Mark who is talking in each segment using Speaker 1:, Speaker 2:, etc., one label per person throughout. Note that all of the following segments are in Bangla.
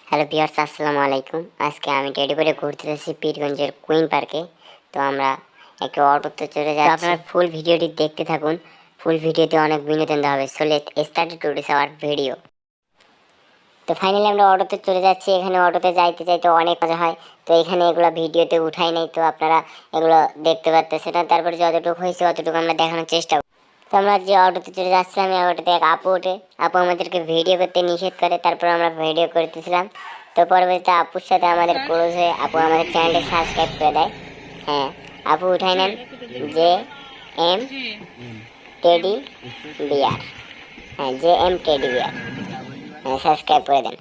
Speaker 1: হ্যালো ভিউয়ার্স, আসসালামু আলাইকুম। আজকে আমি টেডি করে ঘুরতে যাচ্ছি পীরগঞ্জের কুইন পার্কে। তো আমরা একটু অটোতে চলে যাচ্ছি। আপনারা ফুল ভিডিওটি দেখতে থাকুন। ফুল ভিডিওতে অনেক বিনোদন দেওয়া হবে। So let start today's hour video. তো ফাইনালি আমরা অটোতে চলে যাচ্ছি। এখানে অটোতে যাইতে যাইতে অনেক মজা হয়। তো এখানে এগুলো ভিডিওতে উঠাই নাই, তো আপনারা এগুলো দেখতে পাচ্ছেন না। তারপরে যতটুকু হয়েছে অতটুকু আমরা দেখানোর চেষ্টা করি। তো আমরা যে অটোতে চলে যাচ্ছিলাম, এই অটোতে এক আপু ওঠে। আপু আমাদেরকে ভিডিও করতে নিষেধ করে, তারপর আমরা ভিডিও করতেছিলাম। তো পরবর্তীতে আপুর সাথে আমাদের ক্লোজ হয়ে আপু আমাদের চ্যানেলটি সাবস্ক্রাইব করে দেয়। হ্যাঁ, আপু উঠাই নেন যে এম টেডি বিয়ার। হ্যাঁ, যে এম টেডি বিয়ার, হ্যাঁ সাবস্ক্রাইব করে দেন।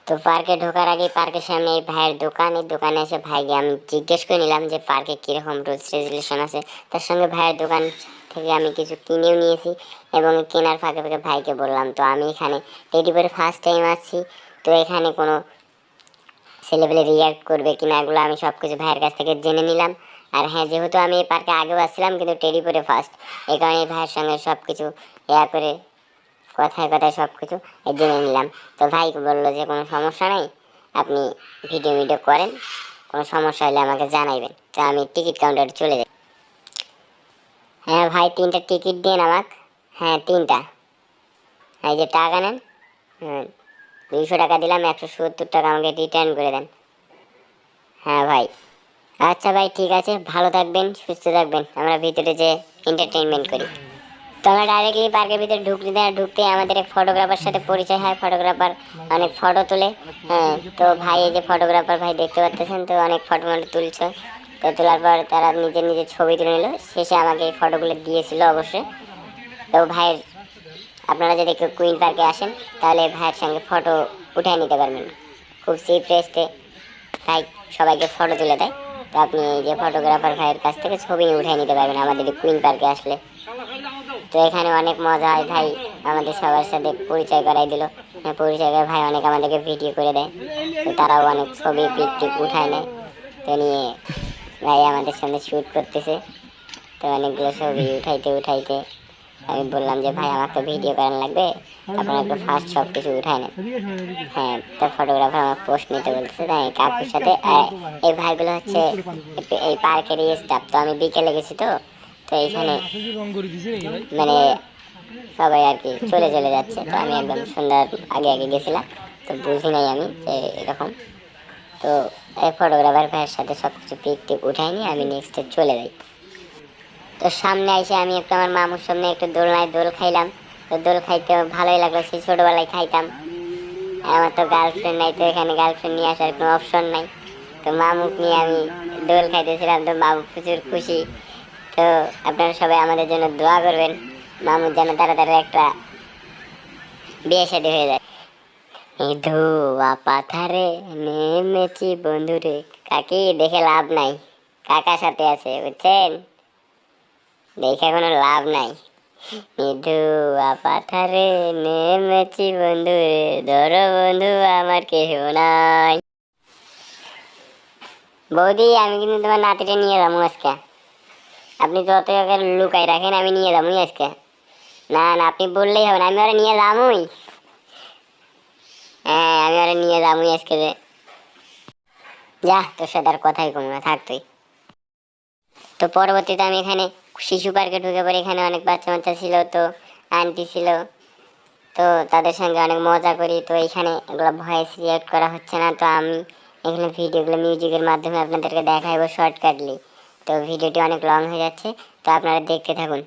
Speaker 1: তো পার্কে ঢোকার আগে পার্কের সামনে এই ভাইয়ের দোকান, এই দোকানে এসে ভাইকে আমি জিজ্ঞেস করে নিলাম যে পার্কে কীরকম রুলস রেগুলেশন আছে। তার সঙ্গে ভাইয়ের দোকান থেকে আমি কিছু কিনেও নিয়েছি এবং কেনার ফাঁকে ফাঁকে ভাইকে বললাম তো আমি এখানে টেডি করে ফার্স্ট টাইম আসছি, তো এখানে কোনো ছেলেপেলে রিয়াক্ট করবে কিনা এগুলো আমি সব কিছু ভাইয়ের কাছ থেকে জেনে নিলাম। আর হ্যাঁ, যেহেতু আমি এই পার্কে আগেও আসছিলাম কিন্তু টেডি করে ফার্স্ট, এই কারণে ভাইয়ের সঙ্গে সব কিছু করে কথায় কথায় সব কিছু জেনে নিলাম। তো ভাই বললো যে কোনো সমস্যা নেই, আপনি ভিডিও করেন, কোনো সমস্যা হলে আমাকে জানাইবেন। তো আমি টিকিট কাউন্টারে চলে যাই। হ্যাঁ ভাই, 3টা টিকিট দিন আমাকে। হ্যাঁ 3টা। এই যে টাকা নেন। হ্যাঁ 200 টাকা দিলাম, 170 টাকা আমাকে রিটার্ন করে দেন। হ্যাঁ ভাই, আচ্ছা ভাই ঠিক আছে, ভালো থাকবেন, সুস্থ থাকবেন। আমরা ভিতরে যে এন্টারটেইনমেন্ট করি। তো আমরা ডাইরেক্টলি পার্কের ভিতরে ঢুকতে আমাদের এক ফটোগ্রাফার সাথে পরিচয় হয়। ফটোগ্রাফার অনেক ফটো তোলে। হ্যাঁ, তো ভাই এই যে ফটোগ্রাফার ভাই দেখতে পাচ্ছেন, তো অনেক ফটো তুলছে। তো তোলার পর তারা নিজের নিজের ছবি তুলে নিল। শেষে আমাকে এই ফটোগুলো দিয়েছিল অবশ্যই। তো ভাইয়ের, আপনারা যদি কেউ কুইন পার্কে আসেন তাহলে ভাইয়ের সঙ্গে ফটো উঠিয়ে নিতে পারবেন খুব চিপ রেস্টে। ভাই সবাইকে ফটো তুলে দেয়। তো আপনি এই যে ফটোগ্রাফার ভাইয়ের কাছ থেকে ছবি উঠিয়ে নিতে পারবেন আমাদের কুইন পার্কে আসলে। তো এখানে অনেক মজা হয়। ভাই আমাদের সবার সাথে পরিচয় করাই দিল। পরিচয় করে ভাই অনেক আমাদেরকে ভিডিও করে দেয়। তো তারাও অনেক ছবি পিক উঠায় নেয়। তো নিয়ে ভাই আমাদের সঙ্গে শ্যুট করতেছে। তো অনেকগুলো ছবি উঠাইতে আমি বললাম যে ভাই আমার তো ভিডিও করানো লাগবে, আপনারা একটু ফার্স্ট সব কিছু উঠায় নেন। হ্যাঁ, তো ফটোগ্রাফার আমার পোস্ট নিতে বলতেছে। তাই কাকুর সাথে এই ভাইগুলো হচ্ছে এই পার্কের স্টাফ। তো আমি বিকেলে গেছি, তো এইখানে মানে সবাই আর কি চলে যাচ্ছে। তো আমি একদম সন্ধ্যার আগে গেছিলাম, তো বুঝি নাই আমি যে এরকম। তো এই ফটোগ্রাফার ভাইয়ের সাথে সব কিছু পিক উঠাই নিয়ে আমি নেক্সটে চলে যাই। তো সামনে এসে আমি একটু আমার মামুর সামনে একটু দোলনায় দোল খাইলাম। তো দোল খাইতে ভালোই লাগলো, সেই ছোটোবেলায় খাইতাম। আমার তো গার্লফ্রেন্ড নাই, তো এখানে গার্লফ্রেন্ড নিয়ে আসার কোনো অপশন নাই। তো মামুক নিয়ে আমি দোল খাইতেছিলাম। তো মামু প্রচুর খুশি। তো আপনারা সবাই আমাদের জন্য দোয়া করবেন, মামুর যেন তাড়াতাড়ি একটা বিয়ে শাদী হয়ে যায়। ধোয়া পাথারে নেমেছি বন্ধুরে, কাকি দেখে লাভ নাই, কাকার সাথে আছে বুঝছেন, দেখে কোনো লাভ নাই। ধোয়া পাথারে নেমেছি বন্ধুরে, ধরো বন্ধু আমার কেহ নাই। বৌদি আমি কিন্তু তোমার নাতিটা নিয়ে যাবো আজকে। আপনি যত লুকাই রাখেন আমি নিয়ে যাবই আজকে। না না, আপনি বললেই হবে না, আমি ওরা নিয়ে যাবই। হ্যাঁ আমি ওরা নিয়ে যাবই আজকে। যে যা, তোর সাথে আর কথাই কম না, থাক তুই। তো পরবর্তীতে আমি এখানে শিশু পার্কে ঢুকে পড়ি। এখানে অনেক বাচ্চা ছিল, তো আন্টি ছিল, তো তাদের সঙ্গে অনেক মজা করি। তো এখানে এগুলো ভয়েস রিয়াক্ট করা হচ্ছে না, তো আমি এখানে ভিডিওগুলো মিউজিকের মাধ্যমে আপনাদেরকে দেখাবো শর্টকাটলি। তো ভিডিওটি অনেক লং হয়ে যাচ্ছে, তো আপনারা দেখতে থাকুন।